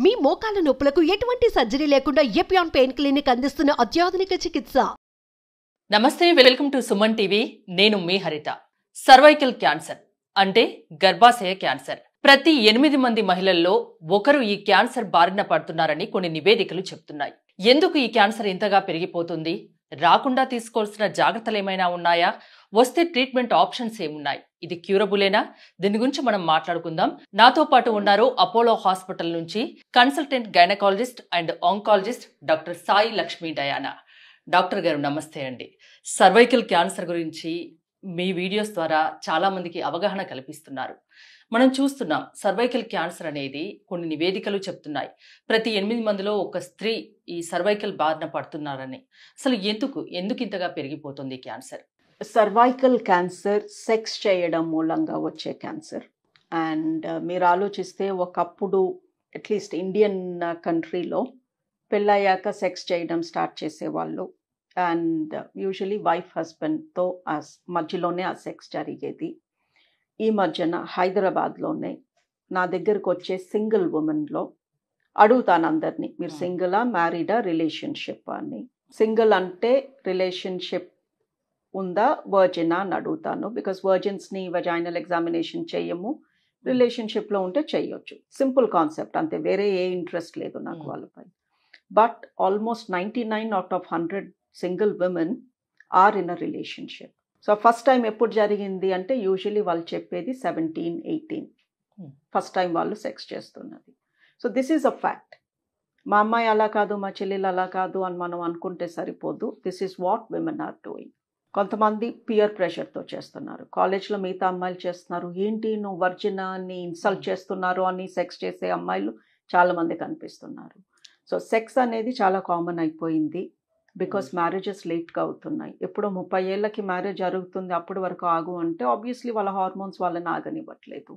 మీ మోకాల నొప్పులకు ఎటువంటి సర్జరీ లేకుండా ఎపియాన్ పెయిన్ క్లినిక్ అందిస్తున్న అత్యాధునిక చికిత్స. నమస్తే, వెల్కమ్ టు సుమన్ టీవీ. నేను మీ హరిత. సర్వైకల్ క్యాన్సర్ అంటే గర్భాశయ క్యాన్సర్. ప్రతి 8 మంది మహిళల్లో ఒకరు ఈ క్యాన్సర్ బారిన పడుతున్నారని కొన్ని నివేదికలు చెప్తున్నాయి. ఎందుకు ఈ క్యాన్సర్ ఇంతగా పెరిగిపోతుంది? రాకుండా తీసుకోవాల్సిన జాగ్రత్తలు ఏమైనా ఉన్నాయా? వస్తే ట్రీట్మెంట్ ఆప్షన్స్ ఏమున్నాయి? ఇది క్యూరబులేనా? దీని గురించి మనం మాట్లాడుకుందాం. నాతో పాటు ఉన్నారు అపోలో హాస్పిటల్ నుంచి consultant gynaecologist and oncologist doctor Sai Lakshmi Diana. Doctor గారు నమస్తే అండి. సర్వైకల్ క్యాన్సర్ గురించి మీ వీడియోస్ ద్వారా చాలా మందికి అవగాహన కల్పిస్తున్నారు. మనం చూస్తున్నాం, సర్వైకల్ క్యాన్సర్ అనేది కొన్ని నివేదికలు చెప్తున్నాయి ప్రతి 8 మందిలో ఒక స్త్రీ ఈ సర్వైకల్ బారిన పడుతున్నారని. అసలు ఎందుకు ఇంతగా పెరిగిపోతుంది క్యాన్సర్? సర్వైకల్ క్యాన్సర్ సెక్స్ చేయడం మూలంగా వచ్చే క్యాన్సర్. అండ్ మీరు ఆలోచిస్తే ఒకప్పుడు అట్లీస్ట్ ఇండియన్ కంట్రీలో పెళ్ళయ్యాక సెక్స్ చేయడం స్టార్ట్ చేసేవాళ్ళు. అండ్ యూజువలీ వైఫ్ హస్బెండ్తో మధ్యలోనే ఆ సెక్స్ జరిగేది. ఈ మధ్యన హైదరాబాద్లోనే నా దగ్గరకు వచ్చే సింగిల్ ఉమెన్లో అడుగుతాను అందరినీ, మీరు సింగిలా, మ్యారీడా, రిలేషన్షిప్ అని. సింగిల్ అంటే రిలేషన్షిప్ ఉందా, వర్జినా అని అడుగుతాను. బికాస్ వర్జిన్స్ని వజైనల్ ఎగ్జామినేషన్ చేయము, రిలేషన్షిప్లో ఉంటే చేయొచ్చు. సింపుల్ కాన్సెప్ట్ అంతే, వేరే ఏ ఇంట్రెస్ట్ లేదు నాకు వాళ్ళపై. But almost 99 out of 100 single women are in a relationship. So first time ఎప్పుడు జరిగింది అంటే యూజువలీ వాళ్ళు చెప్పేది 17-18 ఫస్ట్ టైం వాళ్ళు సెక్స్ చేస్తున్నది. So this is a fact. మా అమ్మాయి అలా కాదు, మా చెల్లెలు అలా కాదు అని మనం అనుకుంటే సరిపోదు. This is what women are doing. కొంతమంది పియర్ ప్రెషర్తో చేస్తున్నారు. కాలేజ్లో మిగతా అమ్మాయిలు చేస్తున్నారు, ఏంటి నువ్వు వర్జినా అని ఇన్సల్ట్ చేస్తున్నారు అని సెక్స్ చేసే అమ్మాయిలు చాలామంది కనిపిస్తున్నారు. సో సెక్స్ అనేది చాలా కామన్ అయిపోయింది. బికాస్ మ్యారేజెస్ లేట్గా అవుతున్నాయి. ఎప్పుడో 30 ఏళ్ళకి మ్యారేజ్ జరుగుతుంది, అప్పటి వరకు ఆగు అంటే ఆబ్వియస్లీ వాళ్ళ హార్మోన్స్ వాళ్ళని ఆగనివ్వట్లేదు.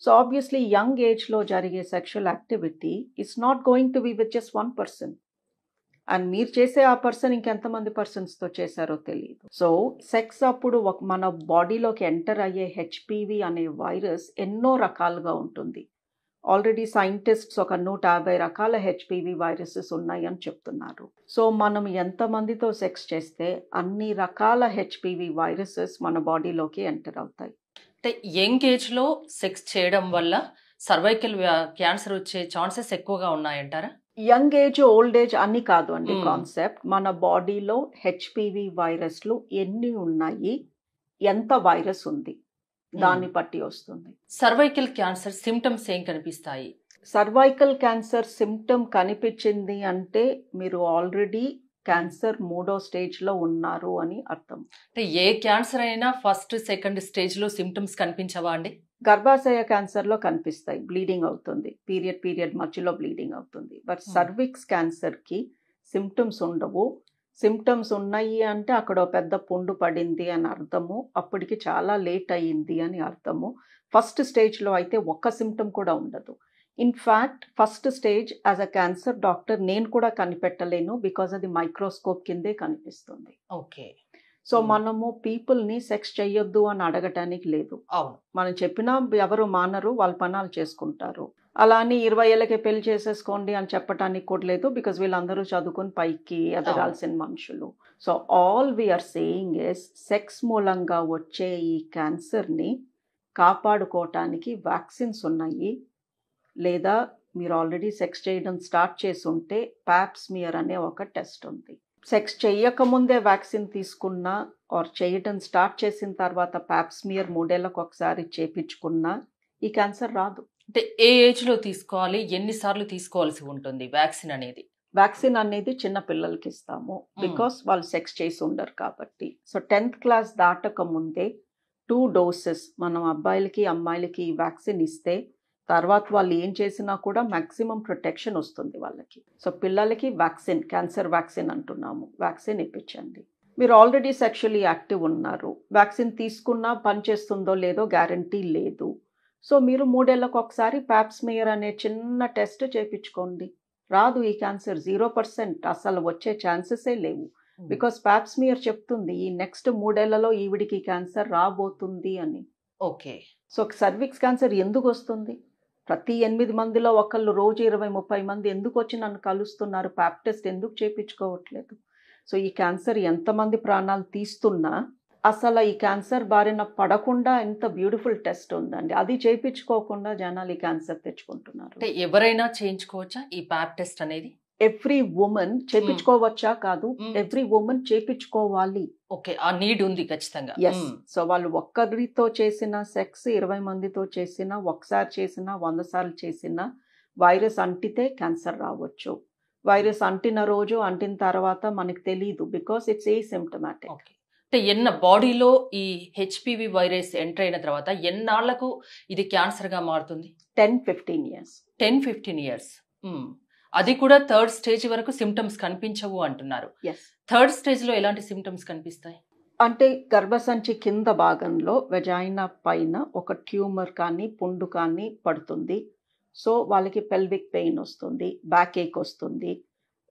సో ఆబ్వియస్లీ యంగ్ ఏజ్లో జరిగే sexual activity it's not going to be with just 1 person. And మీరు చేసే ఆ పర్సన్ ఇంకెంతమంది పర్సన్స్తో చేశారో తెలియదు. సో సెక్స్ అప్పుడు మన బాడీలోకి ఎంటర్ అయ్యే హెచ్పివి అనే వైరస్ ఎన్నో రకాలుగా ఉంటుంది. ఆల్రెడీ సైంటిస్ట్స్ ఒక 150 రకాల హెచ్పివి వైరసెస్ ఉన్నాయి అని చెప్తున్నారు. సో మనం ఎంతమందితో సెక్స్ చేస్తే అన్ని రకాల హెచ్పివి వైరసెస్ మన బాడీలోకి ఎంటర్ అవుతాయి. అంటే యంగ్ ఏజ్లో సెక్స్ చేయడం వల్ల సర్వైకల్ క్యాన్సర్ వచ్చే ఛాన్సెస్ ఎక్కువగా ఉన్నాయంటారా? యంగ్ ఏజ్, ఓల్డ్ ఏజ్ అన్ని కాదు అండి కాన్సెప్ట్. మన బాడీలో హెచ్పివి వైరస్లు ఎన్ని ఉన్నాయి, ఎంత వైరస్ ఉంది దాన్ని బట్టి వస్తుంది. సర్వైకల్ క్యాన్సర్ సిమ్టమ్స్ ఏం కనిపిస్తాయి? సర్వైకల్ క్యాన్సర్ సిమ్టమ్ కనిపించింది అంటే మీరు ఆల్రెడీ క్యాన్సర్ 3వ స్టేజ్లో ఉన్నారు అని అర్థం. అంటే ఏ క్యాన్సర్ అయినా ఫస్ట్ సెకండ్ స్టేజ్లో సిమ్టమ్స్ కనిపించవా అండి? గర్భాశయ క్యాన్సర్లో కనిపిస్తాయి, బ్లీడింగ్ అవుతుంది, పీరియడ్ మధ్యలో బ్లీడింగ్ అవుతుంది. బట్ సర్విక్స్ క్యాన్సర్కి సిమ్టమ్స్ ఉండవు. సిమ్టమ్స్ ఉన్నాయి అంటే అక్కడ పెద్ద పుండు పడింది అని అర్థము, అప్పటికి చాలా లేట్ అయ్యింది అని అర్థము. ఫస్ట్ స్టేజ్లో అయితే ఒక్క సిమ్టమ్ కూడా ఉండదు. In fact first stage as a cancer doctor నేను కూడా కనిపెట్టలేను, బికాజ్ అది మైక్రోస్కోప్ కిందే కనిపిస్తుంది. ఓకే. సో మనము పీపుల్ని సెక్స్ చెయ్యొద్దు అని అడగటానికి లేదు. అవును, మనం చెప్పినా ఎవరు మానరు, వాళ్ళ పనాలు చేసుకుంటారు. అలా అని 20 ఏళ్ళకే పెళ్లి చేసేసుకోండి అని చెప్పటానికి కూడా లేదు, బికాజ్ వీళ్ళందరూ చదువుకుని పైకి ఎదగాల్సిన మనుషులు. So all we are saying is sex మూలంగా వచ్చే ఈ క్యాన్సర్ని కాపాడుకోవటానికి వ్యాక్సిన్స్ ఉన్నాయి. లేదా మీరు ఆల్రెడీ సెక్స్ చేయడం స్టార్ట్ చేసి ఉంటే ప్యాప్స్మియర్ అనే ఒక టెస్ట్ ఉంది. సెక్స్ చేయకముందే వ్యాక్సిన్ తీసుకున్నా ఆర్ చేయడం స్టార్ట్ చేసిన తర్వాత ప్యాప్స్మియర్ 3 ఏళ్ళకు ఒకసారి చేపించుకున్నా ఈ క్యాన్సర్ రాదు. అంటే ఏ ఏజ్లో తీసుకోవాలి, ఎన్నిసార్లు తీసుకోవాల్సి ఉంటుంది వ్యాక్సిన్ అనేది? వ్యాక్సిన్ అనేది చిన్న పిల్లలకి ఇస్తాము, బికాస్ వాళ్ళు సెక్స్ చేసి ఉండరు కాబట్టి. సో 10th క్లాస్ దాటక ముందే 2 doses మనం అబ్బాయిలకి అమ్మాయిలకి ఈ వ్యాక్సిన్ ఇస్తే తర్వాత వాళ్ళు ఏం చేసినా కూడా మ్యాక్సిమం ప్రొటెక్షన్ వస్తుంది వాళ్ళకి. సో పిల్లలకి వ్యాక్సిన్, క్యాన్సర్ వ్యాక్సిన్ అంటున్నాము, వ్యాక్సిన్ ఇప్పించండి. మీరు ఆల్రెడీ సెక్షువల్లీ యాక్టివ్ ఉన్నారు, వ్యాక్సిన్ తీసుకున్నా పనిచేస్తుందో లేదో గ్యారంటీ లేదు. సో మీరు 3 ఏళ్ళకు ఒకసారి ప్యాప్స్మియర్ అనే చిన్న టెస్ట్ చేయించుకోండి. రాదు ఈ క్యాన్సర్, 0%, అసలు వచ్చే ఛాన్సెసే లేవు. బికాస్ ప్యాప్స్మియర్ చెప్తుంది ఈ నెక్స్ట్ 3 ఏళ్లలో ఈవిడికి క్యాన్సర్ రాబోతుంది అని. ఓకే. సో సర్విక్స్ క్యాన్సర్ ఎందుకు వస్తుంది? ప్రతి 8 మందిలో ఒకళ్ళు రోజు 20-30 మంది ఎందుకు వచ్చి నన్ను కలుస్తున్నారు, ప్యాప్ టెస్ట్ ఎందుకు చేయించుకోవట్లేదు? సో ఈ క్యాన్సర్ ఎంతమంది ప్రాణాలు తీస్తున్నా అసలు ఈ క్యాన్సర్ బారిన పడకుండా ఎంత బ్యూటిఫుల్ టెస్ట్ ఉందండి. అది చేయించుకోకుండా జనాలు ఈ క్యాన్సర్ తెచ్చుకుంటున్నారు. అంటే ఎవరైనా చేయించుకోవచ్చా ఈ ప్యాప్ టెస్ట్ అనేది? ఎవ్రీ ఉమెన్ చేయించుకోవచ్చా కాదు, ఎవ్రీ ఉమెన్ చేయించుకోవాలి. ఓకే, ఆ నీడ్ ఉంది ఖచ్చితంగా. ఎస్. సో వాళ్ళు ఒక్కరితో చేసిన సెక్స్ 20 మందితో చేసినా, ఒకసారి చేసినా, 100 సార్లు చేసినా వైరస్ అంటితే క్యాన్సర్ రావచ్చు. వైరస్ అంటిన రోజు అంటిన తర్వాత మనకి తెలియదు, బికాస్ ఇట్స్ ఏసిమ్టమాటిక్. ఓకే, అంటే బాడీలో ఈ హెచ్పివి వైరస్ ఎంటర్ అయిన తర్వాత ఎన్నాళ్లకు ఇది క్యాన్సర్ గా మారుతుంది? 10-15 years. 10-15 years. అది కూడా థర్డ్ స్టేజ్ వరకు సిమ్టమ్స్ కనిపించవు అంటున్నారు. ఎస్. థర్డ్ స్టేజ్ లో ఎలాంటి సిమ్టమ్స్ కనిపిస్తాయి? అంటే గర్భసంచి కింద భాగంలో వెజైనా పైన ఒక ట్యూమర్ కానీ పుండు కానీ పడుతుంది. సో వాళ్ళకి పెల్విక్ పెయిన్ వస్తుంది, బ్యాక్ ఏక్ వస్తుంది,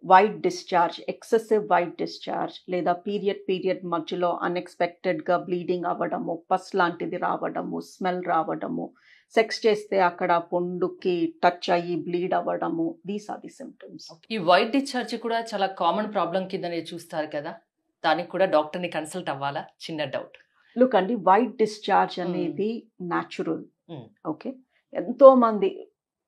white discharge, excessive white discharge, లేదా పీరియడ్ మధ్యలో అన్ఎక్స్పెక్టెడ్గా బ్లీడింగ్ అవ్వడము, పస్ లాంటిది రావడము, స్మెల్ రావడము, సెక్స్ చేస్తే అక్కడ పుండుకి టచ్ అయ్యి బ్లీడ్ అవ్వడము, దీస్ ఆర్ ది సిమ్టమ్స్. ఈ వైట్ డిశ్చార్జ్ కూడా చాలా కామన్ ప్రాబ్లం కిందనే చూస్తారు కదా, దానికి కూడా డాక్టర్ని కన్సల్ట్ అవ్వాలా? చిన్న డౌట్. లుక్ అండి, వైట్ డిశ్చార్జ్ అనేది న్యాచురల్. ఓకే, ఎంతో మంది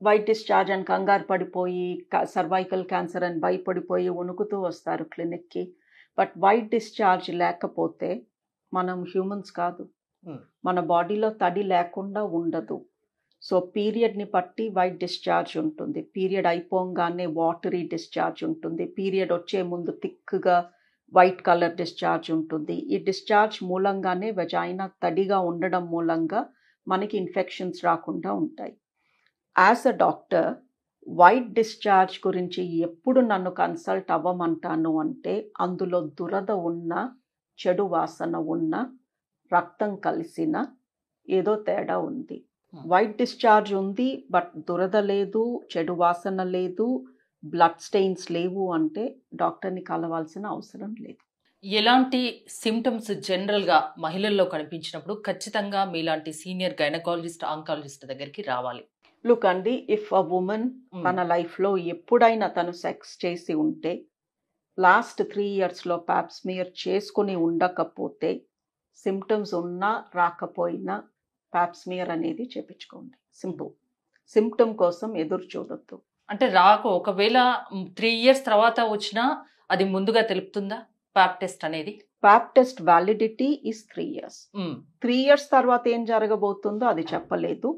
వైట్ డిశ్చార్జ్ అని కంగారు పడిపోయి సర్వైకల్ క్యాన్సర్ అని భయపడిపోయి వణుకుతూ వస్తారు క్లినిక్కి. బట్ వైట్ డిశ్చార్జ్ లేకపోతే మనం హ్యూమన్స్ కాదు, మన బాడీలో తడి లేకుండా ఉండదు. సో పీరియడ్ని బట్టి వైట్ డిశ్చార్జ్ ఉంటుంది, పీరియడ్ అయిపోగానే వాటరీ డిశ్చార్జ్ ఉంటుంది, పీరియడ్ వచ్చే ముందు థిక్గా వైట్ కలర్ డిశ్చార్జ్ ఉంటుంది. ఈ డిశ్చార్జ్ మూలంగానే వెజైనా తడిగా ఉండడం మూలంగా మనకి ఇన్ఫెక్షన్స్ రాకుండా ఉంటాయి. As a doctor white discharge గురించి ఎప్పుడు నన్ను కన్సల్ట్ అవ్వమంటాను అంటే, అందులో దురద ఉన్న, చెడు వాసన ఉన్న, రక్తం కలిసిన ఏదో తేడా ఉంది. వైట్ డిశ్చార్జ్ ఉంది బట్ దురద లేదు, చెడు వాసన లేదు, బ్లడ్ స్టెయిన్స్ లేవు అంటే డాక్టర్ని కలవాల్సిన అవసరం లేదు. ఎలాంటి సిమ్టమ్స్ జనరల్గా మహిళల్లో కనిపించినప్పుడు ఖచ్చితంగా మీలాంటి సీనియర్ గైనకాలజిస్ట్, ఆంకాలజిస్ట్ దగ్గరికి రావాలి? లుక్ అండి, ఇఫ్ అ ఉమెన్ తన లైఫ్లో ఎప్పుడైనా తను సెక్స్ చేసి ఉంటే, లాస్ట్ 3 yearsలో ప్యాప్ స్మియర్ చేసుకుని ఉండకపోతే, సిమ్టమ్స్ ఉన్నా రాకపోయినా ప్యాప్ స్మియర్ అనేది చేపించుకోండి. సింపుల్. సిమ్టమ్ కోసం ఎదురు చూడొద్దు. అంటే ఒకవేళ 3 years తర్వాత వచ్చినా అది ముందుగా తెలుపుతుందా ప్యాప్ టెస్ట్ అనేది? Pap test validity is 3 years. 3 years తర్వాత ఏం జరగబోతుందో అది చెప్పలేదు.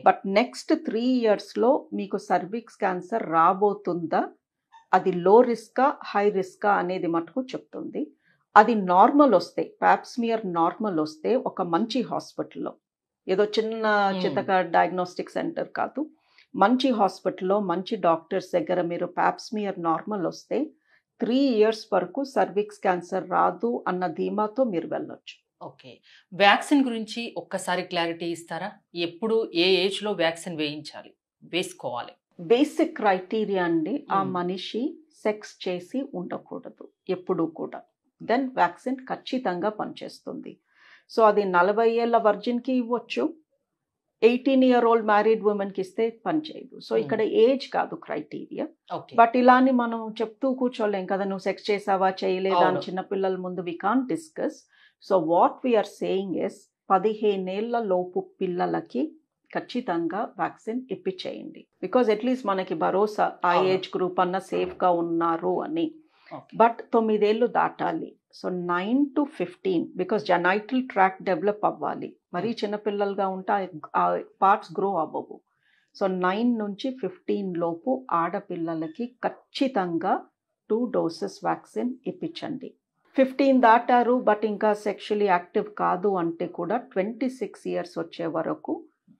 బట్ నెక్స్ట్ 3 yearsలో మీకు సర్విక్స్ క్యాన్సర్ రాబోతుందా, అది లో రిస్కా హై రిస్కా అనేది మటుకు చెప్తుంది. అది నార్మల్ వస్తే, ప్యాప్ స్మియర్ నార్మల్ వస్తే ఒక మంచి హాస్పిటల్లో, ఏదో చిన్న చితక డయాగ్నోస్టిక్ సెంటర్ కాదు, మంచి హాస్పిటల్లో మంచి డాక్టర్స్ దగ్గర మీరు ప్యాప్ స్మియర్ నార్మల్ వస్తే 3 years వరకు సర్విక్స్ క్యాన్సర్ రాదు అన్న ధీమాతో మీరు వెళ్ళొచ్చు. ఓకే, వ్యాక్సిన్ గురించి ఒక్కసారి క్లారిటీ ఇస్తారా? ఎప్పుడు ఏ ఏజ్లో వ్యాక్సిన్ వేసుకోవాలి? బేసిక్ క్రైటీరియా అండి, ఆ మనిషి సెక్స్ చేసి ఉండకూడదు ఎప్పుడూ కూడా, దెన్ వ్యాక్సిన్ ఖచ్చితంగా పనిచేస్తుంది. సో అది 40 ఏళ్ల వర్జిన్కి ఇవ్వచ్చు, 18-year-old మ్యారీడ్ ఉమెన్కి ఇస్తే పనిచేయదు. సో ఇక్కడ ఏజ్ కాదు క్రైటీరియా. బట్ ఇలాని మనం చెప్తూ కూర్చోలేం కదా, నువ్వు సెక్స్ చేసావా చేయలేదా అని చిన్నపిల్లల ముందు we can't discuss. So what we are saying is 15 ఏళ్ల లోపు పిల్లలకి ఖచ్చితంగా వ్యాక్సిన్ ఇప్పించేయండి. బికాజ్ అట్లీస్ట్ మనకి భరోసా ఆ ఏజ్ గ్రూప్ అన్న సేఫ్గా ఉన్నారు అని. బట్ 9 ఏళ్ళు దాటాలి. So 9 to 15, because genital tract develop అవ్వాలి. మరీ చిన్నపిల్లలుగా ఉంటే ఆ పార్ట్స్ గ్రో అవ్వవు. సో 9 నుంచి 15 లోపు ఆడపిల్లలకి ఖచ్చితంగా 2 doses వ్యాక్సిన్ ఇప్పించండి. 15 దాటారు బట్ ఇంకా సెక్షువల్లీ యాక్టివ్ కాదు అంటే కూడా 26 years వచ్చే వరకు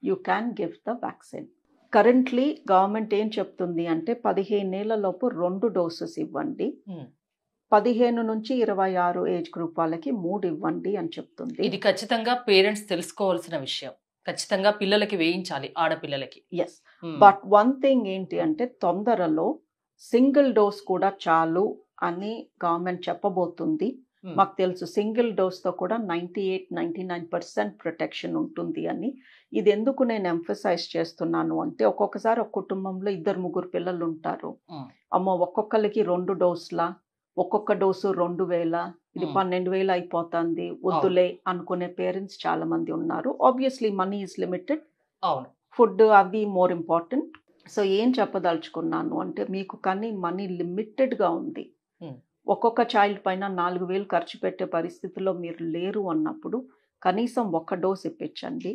you can give the vaccine. Currently government ఏం చెప్తుంది అంటే 15 ఏళ్ల లోపు 2 doses ఇవ్వండి, 15 నుంచి 26 ఏజ్ గ్రూప్ వాళ్ళకి 3 ఇవ్వండి అని చెప్తుంది. ఇది ఖచ్చితంగా పేరెంట్స్ తెలుసుకోవాల్సిన విషయం. ఖచ్చితంగా పిల్లలకి వేయించాలి, ఆడపిల్లలకి. ఎస్, బట్ వన్ థింగ్ ఏంటి అంటే తొందరలో సింగిల్ డోస్ కూడా చాలు అని గవర్నమెంట్ చెప్పబోతుంది. మాకు తెలుసు సింగిల్ డోస్తో కూడా 98-99% ప్రొటెక్షన్ ఉంటుంది అని. ఇది ఎందుకు నేను ఎంఫసైజ్ చేస్తున్నాను అంటే, ఒక్కొక్కసారి ఒక కుటుంబంలో 2-3 పిల్లలు ఉంటారు. అమ్మో ఒక్కొక్కరికి 2 డోసుల, ఒక్కొక్క డోసు 2000, ఇది 12,000 అయిపోతుంది, వద్దులే అనుకునే పేరెంట్స్ చాలా మంది ఉన్నారు. Obviously money is limited, food అవి మోర్ ఇంపార్టెంట్. సో ఏం చెప్పదలుచుకున్నాను అంటే, మీకు కానీ మనీ లిమిటెడ్గా ఉంది, ఒక్కొక్క చైల్డ్ పైన 4,000 ఖర్చు పెట్టే పరిస్థితిలో మీరు లేరు అన్నప్పుడు కనీసం 1 డోస్ ఇప్పించండి.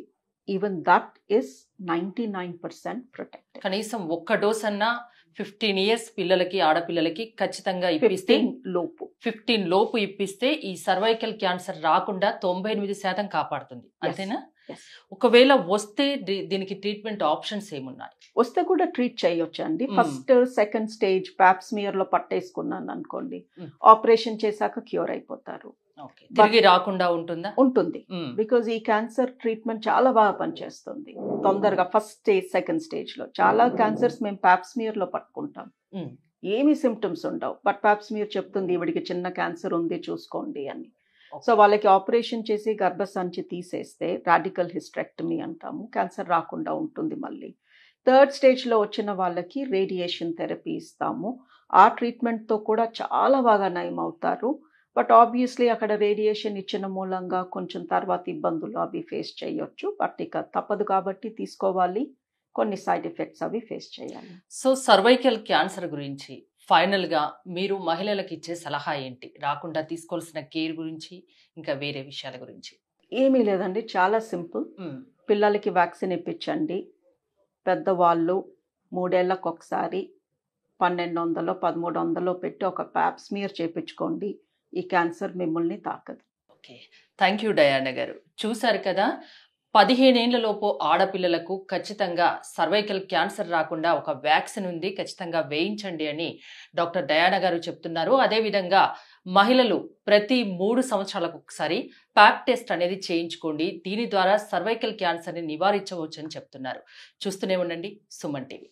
Even that is 99% protected. కనీసం 1 డోస్ అన్నా 15 ఇయర్స్ పిల్లలకి, ఆడపిల్లలకి ఖచ్చితంగా ఇప్పిస్తే 15 లోపు ఇప్పిస్తే ఈ సర్వైకల్ క్యాన్సర్ రాకుండా 98% కాపాడుతుంది. అంతేనా? ఒకవేళ వస్తే దీనికి ట్రీట్మెంట్ ఆప్షన్స్ ఏమున్నాయి? వస్తే కూడా ట్రీట్ చేయొచ్చు అండి. ఫస్ట్ సెకండ్ స్టేజ్ పాప్స్మియర్ లో పట్టేసుకున్నాను అనుకోండి, ఆపరేషన్ చేశాక క్యూర్ అయిపోతారు. తిరిగి రాకుండా ఉంటుందా? ఉంటుంది, బికాజ్ ఈ క్యాన్సర్ ట్రీట్మెంట్ చాలా బాగా పనిచేస్తుంది తొందరగా. ఫస్ట్ స్టేజ్ సెకండ్ స్టేజ్ లో చాలా క్యాన్సర్స్ మేము పాప్స్మియర్ లో పట్టుకుంటాం, ఏమీ సిమ్టమ్స్ ఉండవు, బట్ పాప్స్మియర్ చెప్తుంది ఈవిడికి చిన్న క్యాన్సర్ ఉంది చూసుకోండి అని. సో వాళ్ళకి ఆపరేషన్ చేసి గర్భసంచి తీసేస్తే రాడికల్ హిస్టరెక్టమీ అంటాము, క్యాన్సర్ రాకుండా ఉంటుంది. మళ్ళీ థర్డ్ స్టేజ్లో వచ్చిన వాళ్ళకి రేడియేషన్ థెరపీ ఇస్తాము. ఆ ట్రీట్మెంట్తో కూడా చాలా బాగా నయం అవుతారు. బట్ ఆబ్వియస్లీ అక్కడ రేడియేషన్ ఇచ్చిన మూలంగా కొంచెం తర్వాత ఇబ్బందులు అవి ఫేస్ చేయొచ్చు. బట్ ఇక తప్పదు కాబట్టి తీసుకోవాలి, కొన్ని సైడ్ ఎఫెక్ట్స్ అవి ఫేస్ చేయాలి. సో సర్వైకల్ క్యాన్సర్ గురించి ఫైనల్గా మీరు మహిళలకు ఇచ్చే సలహా ఏంటి? రాకుండా తీసుకోవాల్సిన కేర్ గురించి, ఇంకా వేరే విషయాల గురించి? ఏమీ లేదండి, చాలా సింపుల్. పిల్లలకి వ్యాక్సిన్ ఇప్పించండి. పెద్దవాళ్ళు 3 ఏళ్లకు ఒకసారి 1200-1300 పెట్టి ఒక పాప్స్మియర్ చేయించుకోండి. ఈ క్యాన్సర్ మిమ్మల్ని తాకదు. ఓకే, థ్యాంక్ యూ డయానా గారు. చూసారు కదా, 15 ఏళ్లలోపు ఆడపిల్లలకు ఖచ్చితంగా సర్వైకల్ క్యాన్సర్ రాకుండా ఒక వ్యాక్సిన్ ఉంది, ఖచ్చితంగా వేయించండి అని డాక్టర్ డయానా గారు చెప్తున్నారు. అదేవిధంగా మహిళలు ప్రతి 3 సంవత్సరాలకు ఒకసారి ప్యాప్ టెస్ట్ అనేది చేయించుకోండి. దీని ద్వారా సర్వైకల్ క్యాన్సర్ని నివారించవచ్చు అని చెప్తున్నారు. చూస్తూనే ఉండండి సుమన్ టీవీ.